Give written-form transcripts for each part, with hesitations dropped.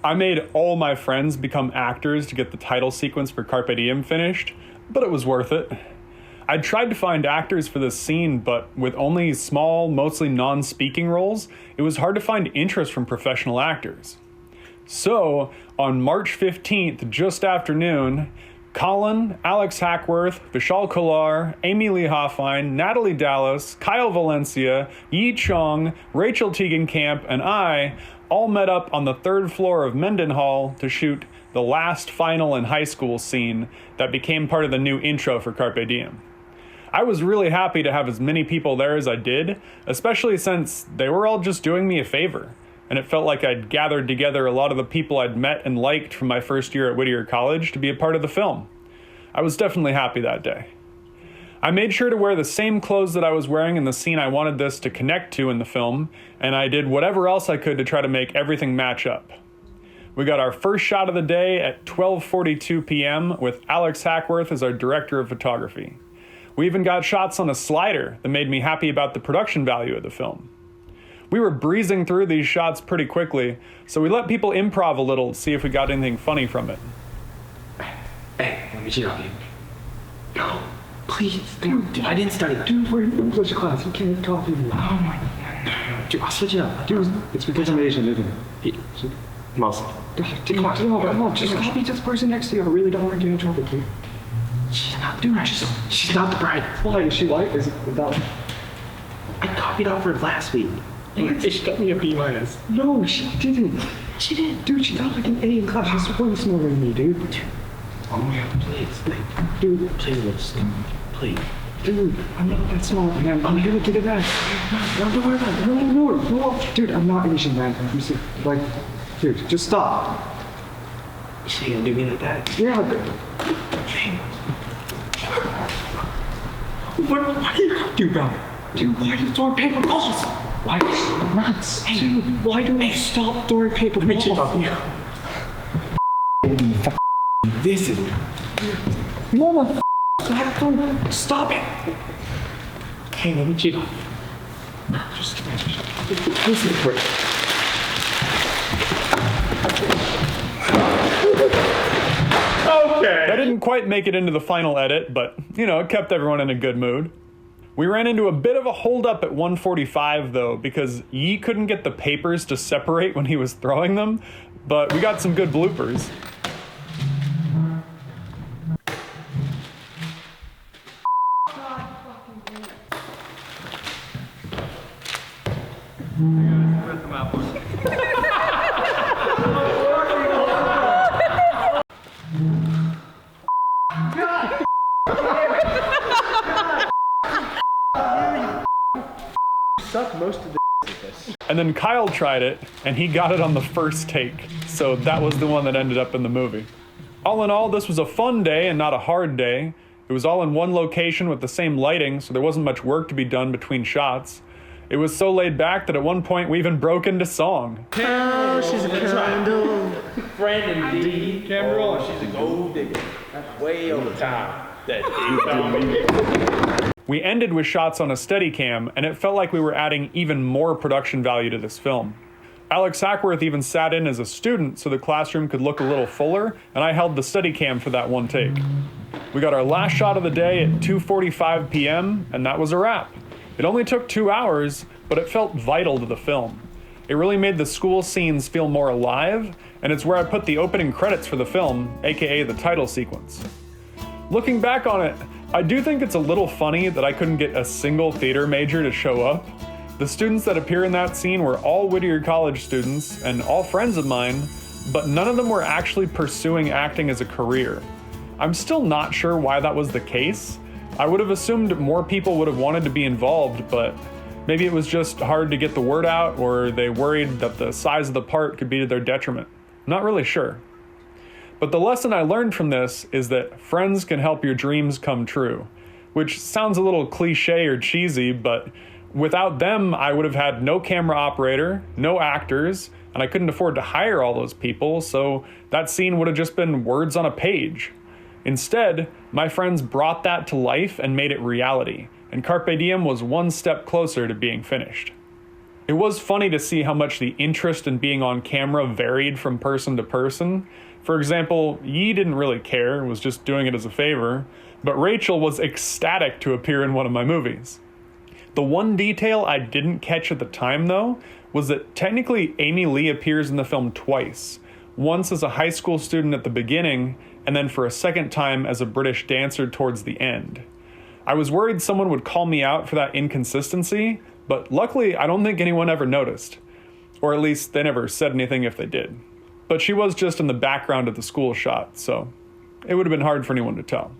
I made all my friends become actors to get the title sequence for Carpe Diem finished, but it was worth it. I tried to find actors for this scene, but with only small, mostly non-speaking roles, it was hard to find interest from professional actors. So, on March 15th, just after noon, Colin, Alex Hackworth, Vishal Kolar, Amyleigh Hoffine, Natalie Dallas, Kyle Valencia, Yi Chong, Rachel Tegenkamp, and I all met up on the third floor of Mendenhall to shoot the last final in high school scene that became part of the new intro for Carpe Diem. I was really happy to have as many people there as I did, especially since they were all just doing me a favor, and it felt like I'd gathered together a lot of the people I'd met and liked from my first year at Whittier College to be a part of the film. I was definitely happy that day. I made sure to wear the same clothes that I was wearing in the scene I wanted this to connect to in the film, and I did whatever else I could to try to make everything match up. We got our first shot of the day at 12:42 p.m. with Alex Hackworth as our director of photography. We even got shots on a slider that made me happy about the production value of the film. We were breezing through these shots pretty quickly, so we let people improv a little to see if we got anything funny from it. Hey, let me cheat on you. No, please, dude, I didn't study. Dude, we're in English class. You can't talk to me. Oh my God. Dude, I'll switch it up. Dude, it's because I'm Asian, isn't it? Mostly. Come on, just copy this person next to you. I really don't want to get in trouble, dude. She's not, dude, she's not the bride. Why? Is she white? Is it without? I copied off her last week. She got me a B-. No, she didn't. She did. Dude, she got like an A in class. She's way smarter than me, dude. Oh my God, please. Dude, please, please. Dude, I'm not that smart, man. I'm gonna get it back. No, don't worry about it. No. Dude, I'm not Asian, man. I'm just, like, dude, just stop. Is she gonna do me like that? Yeah. What are you gonna do about it? Dude, why are you throwing paper balls? Why are you nuts? Hey, dude, why do I stop throwing paper balls? Let me cheat on you. This is... Mama, stop it. Hey, let me cheat on you. Just listen to it. Okay. That didn't quite make it into the final edit, but, it kept everyone in a good mood. We ran into a bit of a holdup at 1:45 though, because Yi couldn't get the papers to separate when he was throwing them, but we got some good bloopers. Most of the And then Kyle tried it, and he got it on the first take, so that was the one that ended up in the movie. All in all, this was a fun day and not a hard day. It was all in one location with the same lighting, so there wasn't much work to be done between shots. It was so laid back that at one point we even broke into song. Oh, she's a candle. Brandon D. Camera roll. She's a gold digger. That's way over time. We ended with shots on a Steadicam, and it felt like we were adding even more production value to this film. Alex Hackworth even sat in as a student so the classroom could look a little fuller, and I held the Steadicam for that one take. We got our last shot of the day at 2:45 p.m., and that was a wrap. It only took 2 hours, but it felt vital to the film. It really made the school scenes feel more alive, and it's where I put the opening credits for the film, aka the title sequence. Looking back on it, I do think it's a little funny that I couldn't get a single theater major to show up. The students that appear in that scene were all Whittier College students and all friends of mine, but none of them were actually pursuing acting as a career. I'm still not sure why that was the case. I would have assumed more people would have wanted to be involved, but maybe it was just hard to get the word out, or they worried that the size of the part could be to their detriment. I'm not really sure. But the lesson I learned from this is that friends can help your dreams come true, which sounds a little cliche or cheesy, but without them, I would have had no camera operator, no actors, and I couldn't afford to hire all those people, so that scene would have just been words on a page. Instead, my friends brought that to life and made it reality, and Carpe Diem was one step closer to being finished. It was funny to see how much the interest in being on camera varied from person to person. For example, Yi didn't really care, was just doing it as a favor, but Rachel was ecstatic to appear in one of my movies. The one detail I didn't catch at the time, though, was that technically Amyleigh appears in the film twice. Once as a high school student at the beginning, and then for a second time as a British dancer towards the end. I was worried someone would call me out for that inconsistency, but luckily I don't think anyone ever noticed. Or at least they never said anything if they did. But she was just in the background of the school shot, so it would have been hard for anyone to tell.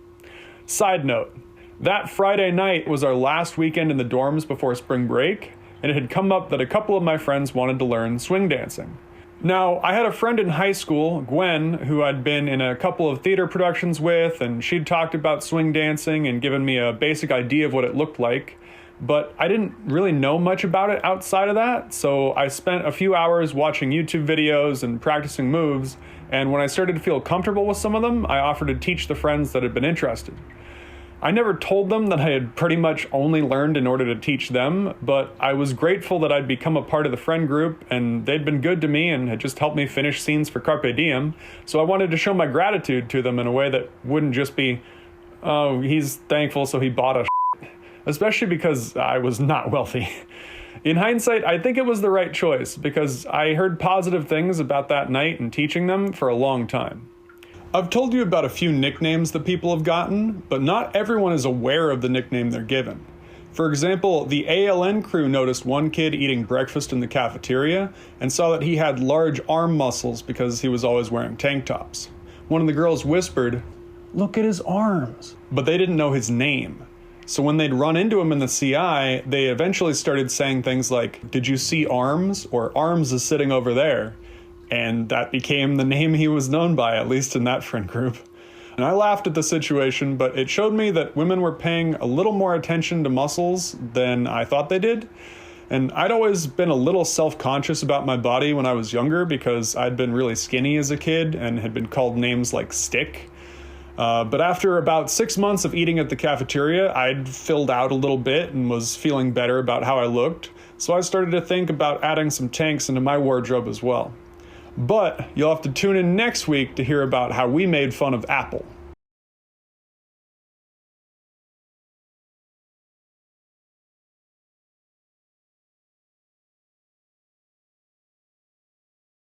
Side note, that Friday night was our last weekend in the dorms before spring break, and it had come up that a couple of my friends wanted to learn swing dancing. Now, I had a friend in high school, Gwen, who I'd been in a couple of theater productions with, and she'd talked about swing dancing and given me a basic idea of what it looked like, but I didn't really know much about it outside of that, so I spent a few hours watching YouTube videos and practicing moves, and when I started to feel comfortable with some of them, I offered to teach the friends that had been interested. I never told them that I had pretty much only learned in order to teach them, but I was grateful that I'd become a part of the friend group, and they'd been good to me and had just helped me finish scenes for Carpe Diem, so I wanted to show my gratitude to them in a way that wouldn't just be, oh, he's thankful so he bought us, especially because I was not wealthy. In hindsight, I think it was the right choice, because I heard positive things about that night and teaching them for a long time. I've told you about a few nicknames that people have gotten, but not everyone is aware of the nickname they're given. For example, the ALN crew noticed one kid eating breakfast in the cafeteria and saw that he had large arm muscles because he was always wearing tank tops. One of the girls whispered, "Look at his arms," but they didn't know his name. So when they'd run into him in the CI, they eventually started saying things like, "Did you see Arms?" or "Arms is sitting over there." And that became the name he was known by, at least in that friend group. And I laughed at the situation, but it showed me that women were paying a little more attention to muscles than I thought they did. And I'd always been a little self-conscious about my body when I was younger because I'd been really skinny as a kid and had been called names like Stick. But after about 6 months of eating at the cafeteria, I'd filled out a little bit and was feeling better about how I looked. So I started to think about adding some tanks into my wardrobe as well. But you'll have to tune in next week to hear about how we made fun of Apple.